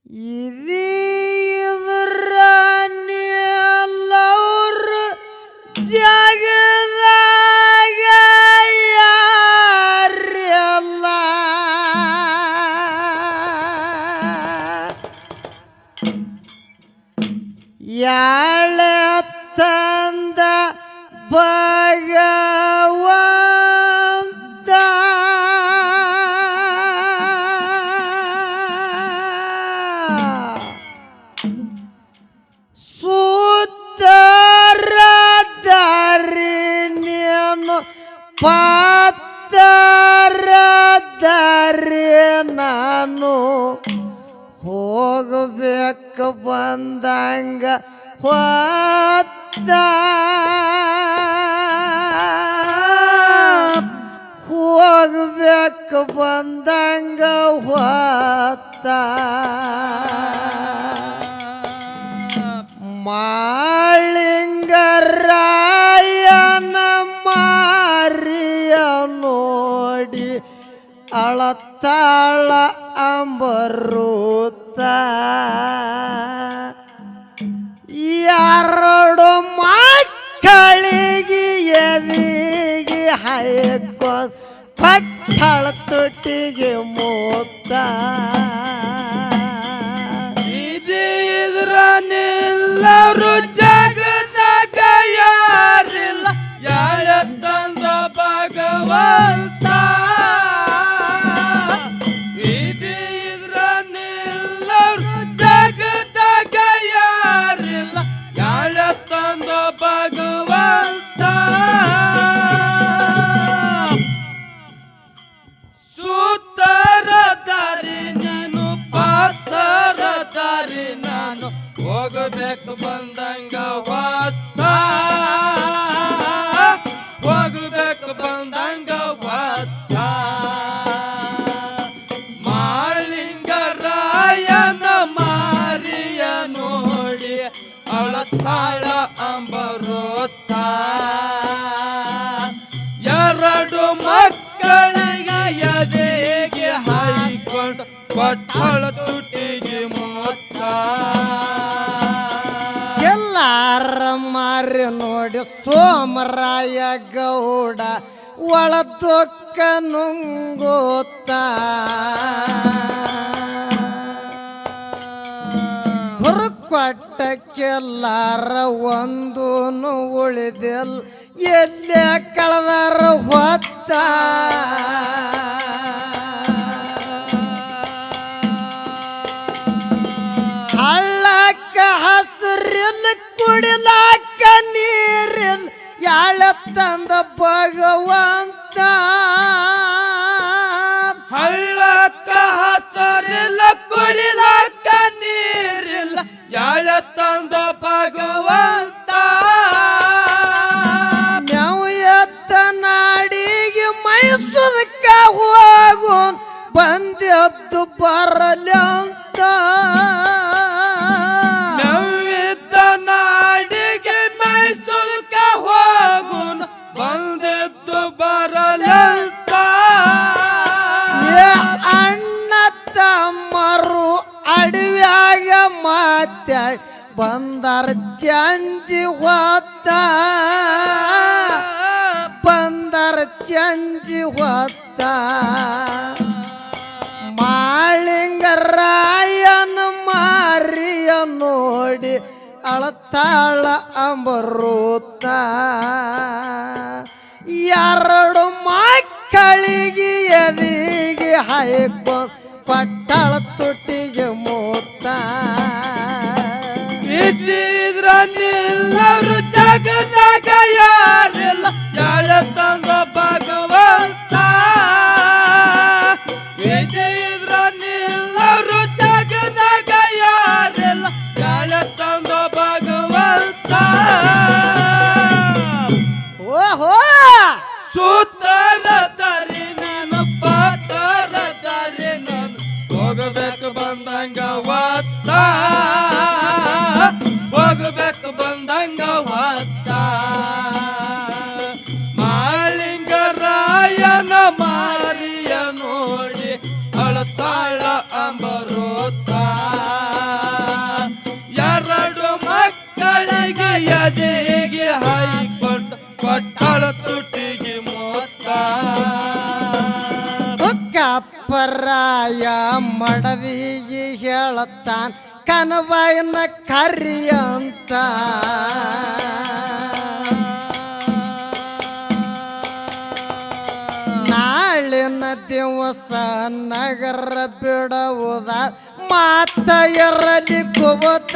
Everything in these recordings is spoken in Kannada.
ಇದರ ನೀಲವ್ರು ಜಗದಾಗ ಯಾರಿಲ್ಲ ಯಾಳೆ ತಂದ ಭಗವಂತ ಸೂತರದಾರಿ ನೀನು ಪಾತರದಾರಿ ನಾನು ಹೋಗಬೇಕು ಬಂದಂಗ ಹೊತ್ತ ಹೋಗಬೇಕು ಬಂದಂಗ ಹೊತ್ತ ಮಾಳಿಂಗರಾಯನ ಮಾರಿಯ ನೋಡಿ ಅಳತಾಳ ಅಂಬರೂತ ಎರಡು ಮಕ್ಕಳಿಗೆ ಎದಿಗೆ ಹಾಯ್ಕೊಂಡು ಪಟ್ಟಳ ತೊಟ್ಟಿಗೆ ಮೂತ ಇದ್ರ ನಿಲ್ಲರು ಜಗದಾಗ ಯಾರಿಲ್ಲ ಯಾಳ ತಂದ ಭಗವಂತ ಇದ್ರ ನಿಲ್ಲರು ಜಗದಾಗ ಯಾರಿಲ್ಲ ಯಾಳ ತಂದ ಭಗವಂತ ಸೂತರ ದಾರಿ ನಾನು ಪಾತರ ದಾರಿ ನಾನು ಹೋಗಬೇಕು ಬಂದಂಗ ಹೊತ್ತ ಹೋಗಬೇಕು ಬಂದಂಗ ಹೊತ್ತ ಮಾಳಿಂಗರಾಯನ ಮಾರಿಯ ನೋಡಿ ಅಳತಾಳ ಅಂಬರೋತ್ತ ಎರಡು ಮಕ್ಕಳಿಗೆ ಎದೆಗೆ ಹಾಯ್ಕೊಂಡು ಪಟ್ಟಳ ತುಟಿಗೆ ಮೊತ್ತ ಎಲ್ಲಾರ ಮಾರಿ ನೋಡಿ ಸೋಮರಾಯ ಗೌಡ ಒಳ ದುಃಖ ನುಂಗೋತ ಹುರುಕೊಟ್ಟಕ್ಕೆಲ್ಲಾರ ಒಂದು ಉಳಿದೆಲ್ಲ ಎಲ್ಲೇ ಕಳೆದಾರ ಹೊತ್ತ ಹಳ್ಳಕ್ಕ ಹಸಿರಿಲ್ಲ ಕುಡಿಲಾಕ ನೀರಿಲ್ಲ ಯಾಳ ತಂದ ಭಗವಂತ ಹಳ್ಳಕ್ಕ ಹಸರಿಲ್ಲ ಕುಡಿಲಾಕ ನೀರಿಲ್ಲ ಯಾಳ ತಂದ ಭಗವಂತ ನಾವು ಎತ್ತ ನಾಡಿಗೆ ಮೈಸೂರಕ್ಕ ಹೋಗೋನ್ ಬಂದೆದ್ದು ಬರಲಿ ಅಂತ ನವ್ವಿದ್ದ ನಾಡಿಗೆ ಮೈಸೂರ್ಕ ಹೋಗುನ್ ಬಂದೆದ್ದು ಬರಲಂತ ಅಣ್ಣ ತಮ್ಮರು ಅಡವ್ಯಾಗ ಮಾತಾಡಿ ಬಂದರ ಚಂಜಿ ಹೊತ್ತ ಬಂದರ ಚಂಜಿ ಹೊತ್ತ ಮಾಳಿಂಗರಾಯನ ಮಾರಿಯ ನೋಡಿ ಅಳತಾಳ ಅಂಬರೂತ ಎರಡು ಮಕ್ಕಳಿಗೆ ಎದಿಗೆ ಹಾಯ್ಕೊಂಡು ಪಟ್ಟಳ ತುಟಿಗೆ ಮೂತ ಇದ್ರ ನಿಲ್ಲರು ಜಗದಾಗ ಯಾರಿಲ್ಲ ಯಾಳ ತಂದ ಭಗವಂತ ಇದ್ರ ನಿಲ್ಲರು ಜಗದಾಗ ಯಾರಿಲ್ಲ ಯಾಳ ತಂದ ಭಗವಂತ ಓಹೋ ಸೂತರ ದಾರಿ ನಾನು ಪಾತರ ದಾರಿ ನಾನು ಹೋಗಬೇಕು ಬಂದಂಗ ಹೊತ್ತ ಹೋಗಬೇಕು ಬಂದಂಗ ಹೊತ್ತ ಮಾಳಿಂಗರಾಯನ ಮಾರಿಯ ನೋಡಿ ಅಳತಾಳ ಅಂಬರೋತ್ತ ಎದೆಗೆ ಹಾಯ್ಕೊಂಡು ಕೊಟ್ಟಳ ತುಟಿಗೆ ಮೊತ್ತ ಕಪ್ಪರಾಯ ಮಡದಿಗೆ ಹೇಳತ್ತಾನ ಕನವಾಯನ ಕರಿ ಅಂತ ನಾಳಿನ ದಿವಸ ನಗರ ಬಿಡುವುದ ಮಾತ ಎರಲಿ ಕುಬತ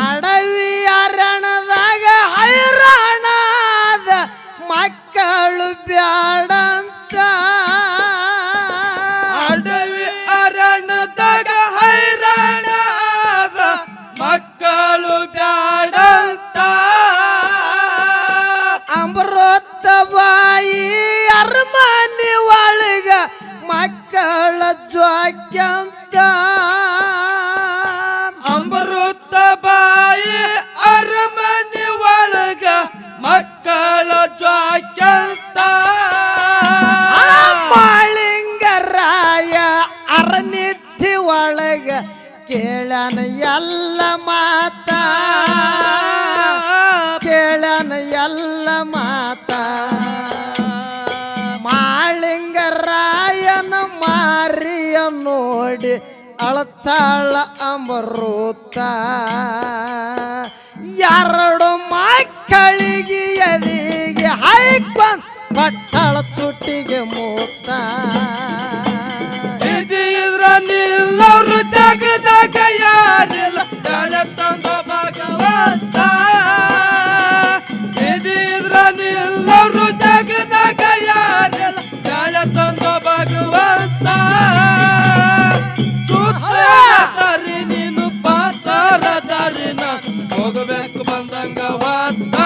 ಅಡವಿ ಅರಣದಾಗ ಹೈರಾಣದ ಮಕ್ಕಳು ಬ್ಯಾಡಂತ ಅಡವಿ ಅರಣದಾಗ ಹೈರಾಣದ ಮಕ್ಕಳು ಬ್ಯಾಡಂತ ಅಮೃತ ಬಾಯಿ ಅರಮನೆ ಒಳಗ ಮಕ್ಕಳ ಜ್ವಾಕ್ಯಂತ ಅಮೃತ ಬಾಯಿ ಅರಮನೆ ಒಳಗ ಮಕ್ಕಳ ಜ್ವಾಕ್ಯಂತ ಮಾಳಿಂಗರಾಯ ಅರನಿಧಿ ಒಳಗ ಕೇಳನ ಎಲ್ಲ ಮಾತ ಕೇಳನ ಎಲ್ಲ ಮಾತ ಮಾಳಿಂಗರಾಯನ ಮಾರಿಯ ನೋಡಿ ಅಳತಾಳ ಅಮೃತ ಎರಡು ಮಕ್ಕಳಿಗೆ ಎದಿಗೆ ಹಾಯ್ಕೊಂಡ್ ಪಟ್ಟಳ ತುಟಿಗೆ ಮೂತ ಇದ್ರ ನಿಲ್ಲವ್ರು ಜಗದಾಗ ಯಾರಿಲ್ಲ ತಲೆ ತಂದ ಭಗವಂತ ಇದ್ರ ನಿಲ್ಲವ್ರು ಜಗದಾಗ ಯಾರಿಲ್ಲ ತಲೆ ತಂದ ಭಗವಂತ ದಾರಿ ನೀನು ಪಾತಾರ ದಾರಿ ನಾನು ಹೋಗಬೇಕು ಬಂದಂಗ ವಾತ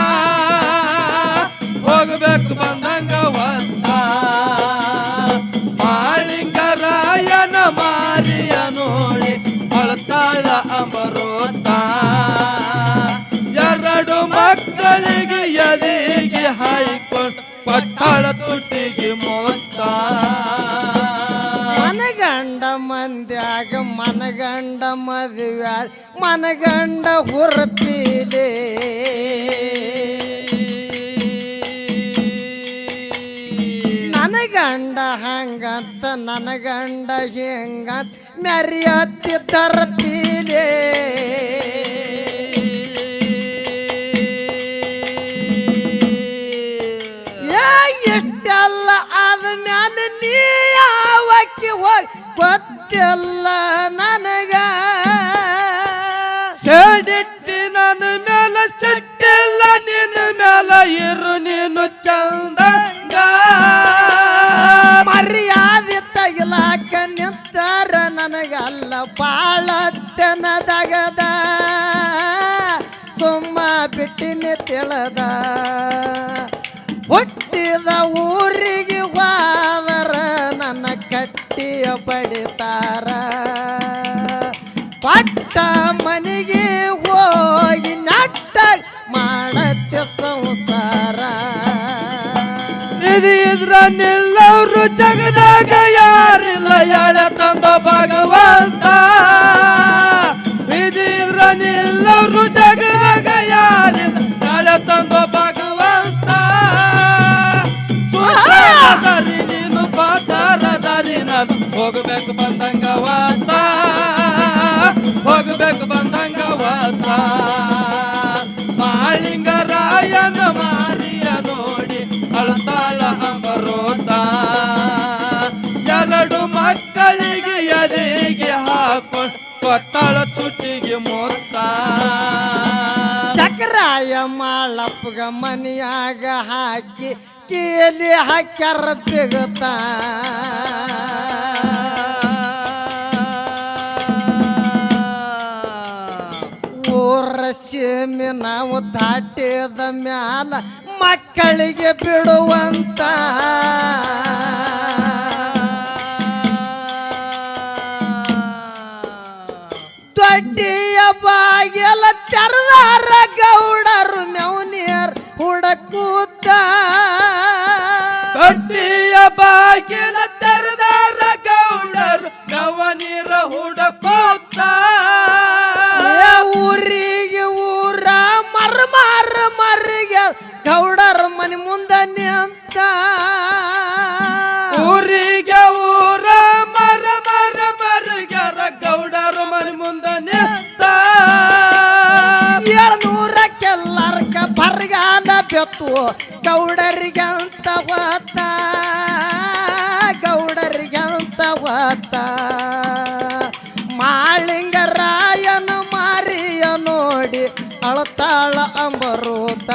ಹೋಗಬೇಕು ಬಂದಂಗ ವಾತ ಮಾಳಿಂಗರಾಯನ ಮಾರಿಯ ನೋಡಿ ಅಳತಾಳ ಅಮರೋತ ಎರಡು ಮಕ್ಕಳಿಗೆ ಎದೆಗೆ ಹಾಯ್ಕೊಂಡು ಪಟ್ಟಾಳ ತುಟಿಗೆ ಮೊತ್ತ ಮನಗಂಡ ಮಂದ್ಯಾಗ ಮನಗಂಡ ಮದುವ್ಯಾಗ ಮನಗಂಡ ಹುರ್ಪೀಲೆ ನನಗಂಡ ಹಂಗಂತ ನನಗಂಡ ಹೆಂಗಂತ ಮೆರಿಯತ್ತಿ ತರಪೀಲೆ ಎಷ್ಟೆಲ್ಲ ಆದ್ಮ್ಯಾಲ ನೀ ಯಾವಕ್ಕಿ ಹೋಗಿ ಗೊತ್ತಿಲ್ಲ ನನಗ ಸೇಡಿಟ್ಟಿ ನನ್ನ ಮೇಲೆ ಸಿಟ್ಟಿಲ್ಲ ನಿನ್ನ ಮೇಲೆ ಇರು ನೀನು ಚಂದಂಗ ಮರ್ಯಾದೆ ತಗಲಾಕ ನಿಂತಾರ ನನಗಲ್ಲ ಬಾಳತ್ತನದಗದ ಸುಮ್ಮ ಬಿಟ್ಟಿನಿ ತಿಳದ ಹುಟ್ಟಿದ ಊರಿಗೆ ಹೋದರ ನನ್ನ ಕಟ್ಟಿಯ ಬಡಿತಾರ ಪಟ್ಟ ಮನೆಗೆ ಹೋಗಿ ನಟ್ಟ ಮಾಡತ್ತೆ ಸಂಸಾರ ಇದ್ರ ನಿಲ್ಲವ್ರು ಜಗದಾಗ ಯಾರಿಲ್ಲ ಎಳೆ ತಂದ ಭಗವಂತ ಇದ್ರ ನಿಲ್ಲವ್ರು ಜಗದಾಗ ಯಾರಿಲ್ಲ ಎಳೆ ತಂದ ಭಗವಂತ ದಾರಿ ನೀನು ಪಾತಾರ ದಾರಿ ನಾನು ಹೋಗಬೇಕು ಬಂದಂಗ ವಾತ ಹೋಗಬೇಕು ಬಂದಂಗ ವಾತ ಮಾಳಿಂಗರಾಯನ ಮಾರಿಯ ನೋಡಿ ಅಳತಾಳ ಅಮರೋತ ಎರಡು ಮಕ್ಕಳಿಗೆ ಎದೆಗೆ ಹಾಕೊಂಡು ಕೊಟ್ಟಳ ತುಟಿಗೆ ಮೊತ್ತ ಚಕ್ರಾಯ ಮಾಳಪ್ಪಗ ಮನಿಯಾಗ ಹಾಕಿ ಕೀಲಿ ಹಾಕ್ಯಾರ ಬಿಗುತ್ತ ಊರ ಸೀಮೆ ನಾವು ದಾಟಿದ ಮ್ಯಾಲ ಮಕ್ಕಳಿಗೆ ಬಿಡುವಂತ ದೊಡ್ಡಿಯ ಬಾಗಿಲ ತೆರೆದಾರ ಗೌಡರು ಮೆವನಿಯರ್ ಹುಡಕೂತ ದೊಡ್ಡಿಯ ಬಾಗಿಲ ತೆರೆದಾರ ಗೌಡರು ಗವನೀರ ಹುಡಕ ಬೆತ್ತು ಗೌಡರಿಗಂತ ಹೊತ್ತ ಗೌಡರಿಗಂತ ಹೊತ್ತ ಮಾಳಿಂಗರಾಯನ ಮಾರಿಯ ನೋಡಿ ಅಳತಾಳ ಅಂಬರೂತ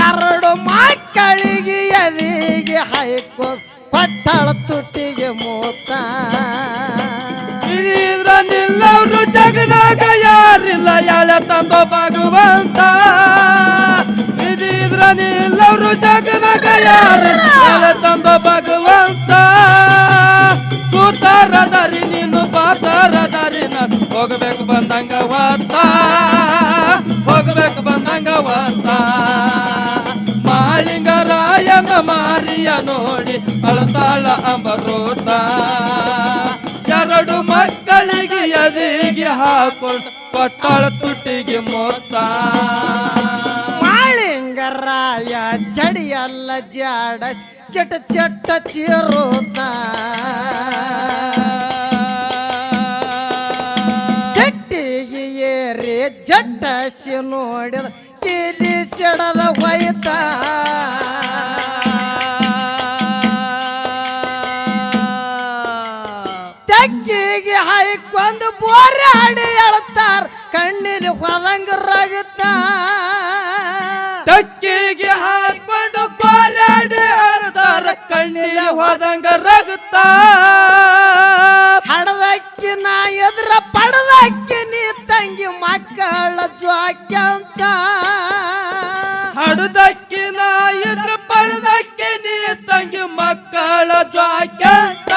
ಎರಡು ಮಕ್ಕಳಿಗೆ ಎದಿಗೆ ಹಾಯ್ಕೋ ಪಟ್ಟಳ ತುಟ್ಟಿಗೆ ಮೂತ ನಿಲ್ಲವ್ರು ಜಗದಾಗ ಯಾರಿಲ್ಲ ಎಳೆ ತಂದೋ ಭಗವಂತ ಇದ್ರ ನಿಲ್ಲವ್ರು ಜಗದಾಗ ಯಾರಿಲ್ಲ ಎಳೆ ತಂದೋ ಭಗವಂತ ಸೂತಾರ ದಾರಿ ನೀನು ಪಾತಾರ ದಾರಿ ನಾನು ಹೋಗಬೇಕು ಬಂದಂಗ ವಾರ್ತ ಹೋಗಬೇಕು ಬಂದಂಗ ವಾರ್ತ ಮಾಳಿಂಗರಾಯನ ಮಾರಿಯ ನೋಡಿ ಅಳತಾಳ ಅಂಬರೂತ ಎರಡು ಮಕ್ಕಳಿಗೆ ಎದೆಗೆ ಹಾಕೊಂಡು ಪಟ್ಟಾಳ ತುಟ್ಟಿಗೆ ಮೊತ್ತ ಮಾಳಿಂಗರಾಯ ಜಡಿಯಲ್ಲ ಜಾಡ ಚಟ ಚಟ ಚಿರೋತ ಚಟ್ಟಿಗೆ ಏರಿ ಜಟ್ಟಸಿ ನೋಡಿದ ಕಿಲಿ ಸಿಡದ ಹೋಯ್ತ ತೆಕ್ಕಿಗೆ ಹಾಯ್ಕೊಂಡು ಬೋರಾಡಿ ಎಳ್ತಾರ ಕಣ್ಣಿಲಿ ಹೊದಂಗ ರಗುತ್ತ ಟಕ್ಕಿಗೆ ಹಾಕೊಂಡು ಬೋರಾಡಿ ಎಳ್ತಾರ ಕಣ್ಣಿಲಿ ಹೋದಂಗ ರಗುತ್ತ ಹಡದಕ್ಕಿ ನಾ ಎದ್ರ ಪಡದಕ್ಕಿ ನೀ ತಂಗಿ ಮಕ್ಕಳ ಜ್ವಾಕ್ಯಂತ ಹಡದಕ್ಕಿ ನಾ ಎದ್ರ ಪಡದಕ್ಕಿ ನೀ ತಂಗಿ ಮಕ್ಕಳ ಜ್ವಾಕ್ಯಂತ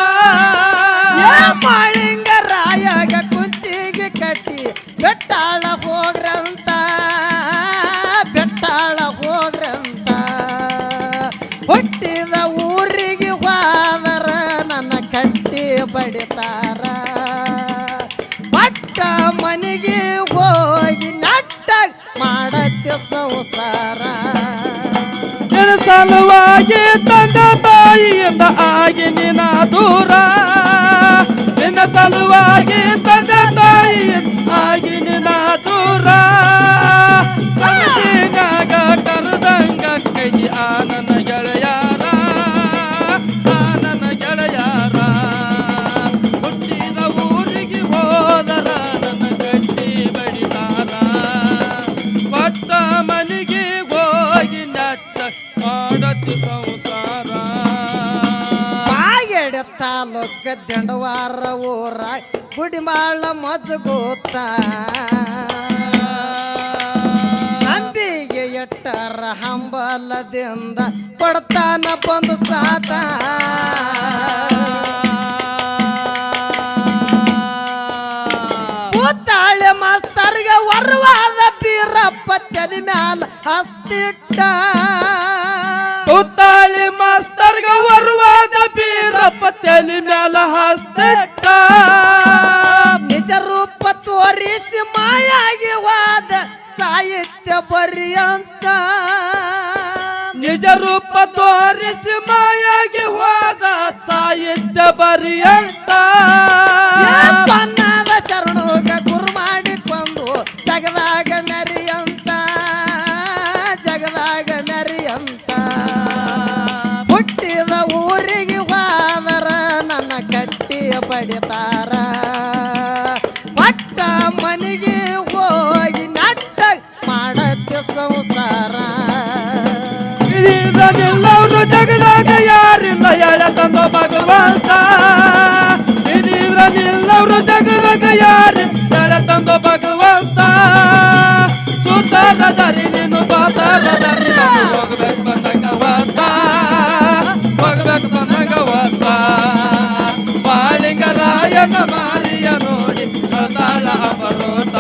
ಮಾಳಿಂಗರಾಯಗ ಕುಂಚಿಗೆ ಕಟ್ಟಿ ಬೆಟ್ಟಾಳ ಹೋಗ್ರಂತ ಬೆಟ್ಟಾಳ ಹೋಗ್ರಂತ ಹುಟ್ಟಿದ ಊರಿಗೆ ಹೋದರ ನನ್ನ ಕಟ್ಟಿ ಬಡಿತಾರ ಪಟ್ಟ ಮನೆಗೆ ಹೋಗಿ ನಟ್ಟ ಮಾಡತ್ತೆ ಸಂಸಾರ ಸಲುವಾಗಿ ತಂದ ತಾಯಿಯಿಂದ ಆಗಿ ನಿನ್ನ ದೂರ ನಿನ್ನ ಸಲುವಾಗಿ ತಂದ ತಾಯಿಯಿಂದ ಆಗಿ ನಿನ್ನ ದೂರ ಕನಸಿನಾಗ ಕರೆದಂಗ ಕೈದಿ ಆ ನನ್ನ ಗೆಳೆಯಾರ ಆ ನನ್ನ ಗೆಳೆಯಾರ ಹುಟ್ಟಿದ ಊರಿಗೆ ಹೋದರ ನನ್ನ ಗಟ್ಟಿ ಬಡಿದಾರ ಪಟ್ಟ ಮನೆಗೆ ಹೋಗಿ ನಟ್ಟ ಮಾಡತಿ ಸಂಸಾರ ಬಾಗೆಡೆ ತಾಲೂಕ ದಂಡವಾರ ಊರ ಗುಡಿಮಾಳ ಮಜಗೂತ ನಂಬಿಗೆ ಎಟ್ಟರ ಹಂಬಲದಿಂದ ಕೊಡ್ತಾನ ಬಂದು ಸಾತ ಕೂತಾಳೆ ಮಾಸ್ತರ್ಗೆ ವರ್ವಾದ ಬೀರಪ್ಪ ತಲೆ ಮ್ಯಾಲ ಹಸ್ತಿಟ್ಟ ಕೂತಾಳಿ ಮಾಸ್ತರ್ಗ ಬರುವಾದ ಬೀರಪ್ಪ ತಲೆ ಮ್ಯಾಲ ಹಸ್ತಿಟ್ಟ ನಿಜ ರೂಪ ತೋರಿಸಿ ಮಾಯಾಗಿ ವಾದ ಸಾಹಿತ್ಯ ಬರಿಯಂತ ನಿಜ ರೂಪ ತೋರಿಸಿ ಮಾಯಾಗಿ ಹೋದ ಸಾಹಿತ್ಯ ಬರಿಯಂತ ಸಣ್ಣದ ಶರಣೋಗ ಗುರು ಮಾಡಿಕೊಂಡು ಜಗದಾಗ ಮೆರಿಯಂತ ಜಗದಾಗ ಮೆರಿಯಂತ ಹುಟ್ಟಿದ ಊರಿಗೆ ಹೋದರ ನನ್ನ ಕಟ್ಟಿ ಬಡಿತಾರ ಪಟ್ಟ ಮನೆಗೆ ಹೋಗಿ ನಟ್ಟ ಮಾಡತ್ತೆ ಸಂಸಾರ ನಿಲ್ಲವ್ರು ಜಗದಾಗ ಯಾರಿಲ್ಲ ಎಳೆ ತಂದೋ ಭಗವಂತ ನಿಲ್ಲವ್ರು ಜಗದಾಗ ಯಾರಿಲ್ಲ ಎಳೆ ತಂದೋ ಭಗವಂತ ಸೂತಾರ ದಾರಿ ನೀನು ಪಾತಾರ ದಾರಿ ನಾನು ಹೋಗ್ಬೇಕು ಬಂದಂಗ ವಾರ್ತ ಹೋಗ್ಬೇಕು ಬಂದಂಗ ವಾರ್ತ ಮಾಳಿಂಗರಾಯನ ಮಾರಿಯ ನೋಡಿ ಅಳತಾಳ ಅಮರೋತ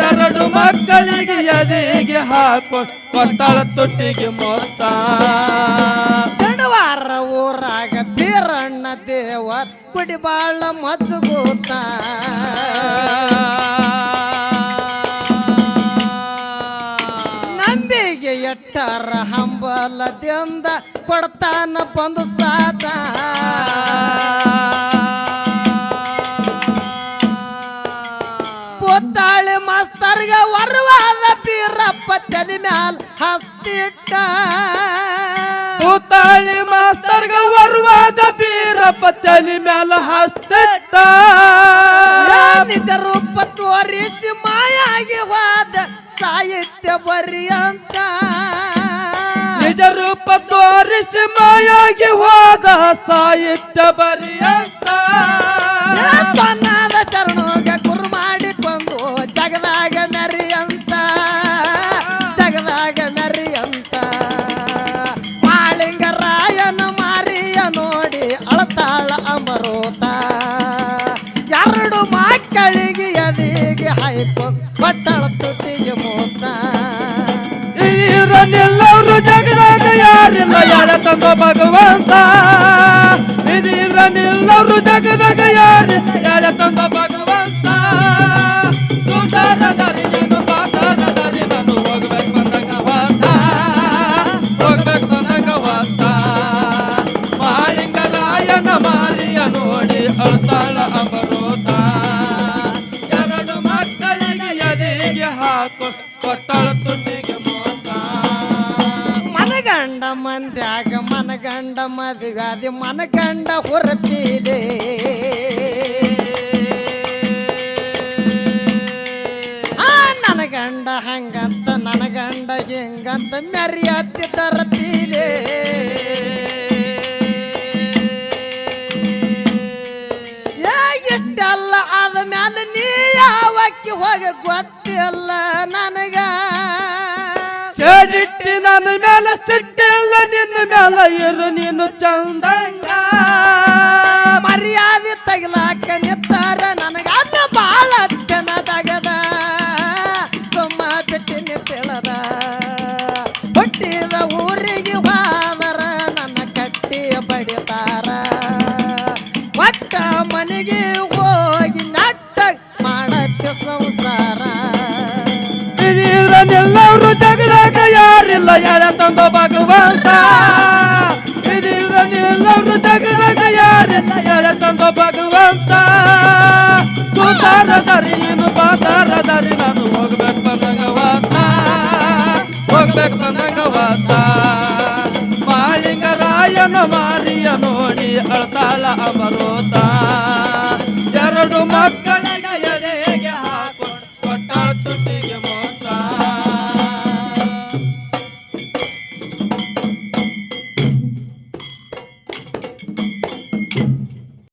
ಎರಡು ಮಕ್ಕಳಿಗೆ ಎದೆಗೆ ಹಾಕೊಂಡು ಕೊಟ್ಟಾಳ ತುಟ್ಟಿಗೆ ಮೊತ್ತ ದಂಡವಾರ ಊರಾಗ ಬೀರಣ್ಣ ದೇವರ ಕುಡಿಬಾಳ ಮಜಗೂತ ನಂಬಿಗೆ ಎಟ್ಟರ ಹಂಬಲದಿಂದ ಕೊಡ್ತಾನ ಬಂದು ಸಾತ ಪೋತಾಳೆ ಮಾಸ್ತರ್ಗೆ ವರ್ವಾದ ಬೀರಪ್ಪ ತಲೆ ತಲೆ ಮ್ಯಾಲ ಹಸ್ತಿಟ್ಟ ಕೂತಾಳಿ ಮಾಸ್ತರ್ಗ ಬರುವಾದ ಬೀರಪ್ಪ ತಲೆ ಮ್ಯಾಲ ಹಸ್ತಿಟ್ಟ ನಿಜ ರೂಪ ತೋರಿಸಿ ಮಾಯಾಗಿ ಹೋದ ಸಾಹಿತ್ಯ ಬರಿಯಂತ ನಿಜ ರೂಪ ತೋರಿಸಿ ಮಾಯಾಗಿ ಹೋದ ಸಾಹಿತ್ಯ ಬರಿಯಂತ ಸೊನ್ನಾದ ಶರಣೋಗ ಗುರು ಮಾಡಿಕೊಂಡು ಜಗದಾಗ ಮೆರಿಯಂತ ಜಗದಾಗ ಮೆರಿಯಂತ ಮಾಳಿಂಗರಾಯನ ಮಾರಿಯ ನೋಡಿ ಅಳತಾಳ ಅಮರೋತ ಎರಡು ಮಕ್ಕಳಿಗೆ ಎದಿಗೆ ಹಾಯ್ಕೊಂಡು ಬಟ್ಟಳ ತುಟಿಗೆ ಮೂತ ಇದೀರನ್ನೆಲ್ಲರೂ ಜಗದಾಗ ಯಾರಿಲ್ಲ ಯಾರ ತಂದ ಭಗವಂತ ಇದೀರನ್ನೆಲ್ಲರೂ ಜಗದಾಗ ಯಾರಿಲ್ಲ ಯಾರ ತಂದ ಭಗವಂತ ಸುಧಾರ ದಾರಿ ನೀನು ಪಾತಾರ ದಾರಿ ನಾನು ಹೋಗ್ಬೇಕು ಬಂದಂಗ ವಾತ ಹೋಗ್ಬೇಕು ಬಂದಂಗ ವಾತ ಮಾಲಿಂಗರಾಯನ ಮಾರಿಯ ನೋಡಿ ಅಳ್ತಾಳ ಅಮರೋತ ಎರಡು ಮಕ್ಕಳಿಗೆ ಎದೆಗೆ ಹಾಕು ಕೊಟ್ಟಳ ತುಟಿಗೆ ಮೋತ ಮನಗಂಡ ಮಂದ್ಯಾಗ ಮನಗಂಡ ಮದುಗಾದಿ ಮನಗಂಡ ಹೊರಪೀಲೆ ನನ್ನ ಗಂಡ ಹಂಗಂತ ನನ್ನ ಗಂಡ ಹಿಂಗಂತ ಮೆರಿಯತ್ತಿದ್ದರ ಪೀಲೆ ಇಷ್ಟೆಲ್ಲ ಆದ ಮ್ಯಾಲ ನೀ ಯಾವಕ್ಕೆ ಹೋಗ ಗೊತ್ತಿಲ್ಲ ನನಗ ಸೇಡಿಟ್ಟಿ ನನ್ನ ಮೇಲೆ ಸಿಟ್ಟಿಲ್ಲ ನಿನ್ನ ಮೇಲೆ ಇರು ನೀನು ಚಂದಂಗ ಮರ್ಯಾದೆ ತಗಲಾಕ ನಿತ್ತಾರ ನನಗ ಅನ್ನ ಬಾಳ ತೆನದಾಗದ ಸುಮ್ಮ ಬಿಟ್ಟಿನ ತಿಳದ ಹುಟ್ಟಿದ ಊರಿಗೆ ಹೋದರ ನನ್ನ ಕಟ್ಟಿ ಬಡಿತಾರ ಒಟ್ಟ ಮನೆಗೆ ಹೋಗಿ ನಟ್ಟ ಮಾಡಕ್ಕೆ ಸಂಸಾರ ಇದೀರನ್ನೆಲ್ಲರೂ ಜಗದಾಗ ಯಾರಿಲ್ಲ ಯಾರ ತಂದ ಭಗವಂತ ಇದೀರನ್ನೆಲ್ಲರೂ ಜಗದಾಗ ಯಾರಿಲ್ಲ ಯಾರ ತಂದ ಭಗವಂತ ಸುಧಾರ ದಾರಿ ನೀನು ಪಾತಾರ ದಾರಿ ನಾನು ಹೋಗ್ಬೇಕು ಬಂದಂಗ ವಾತ ಹೋಗ್ಬೇಕು ಬಂದಂಗ ವಾತ ಮಾಳಿಂಗರಾಯನ ಮಾರಿಯ ನೋಡಿ ಅಳ್ತಾಳ ಅಮರೋತ ಎರಡು ಮಕ್ಕಳಿಗೆ ಎದೆಗೆ ಹಾಕೊಂಡು ಕೊಟ್ಟಾಳ ತುಟಿಗೆ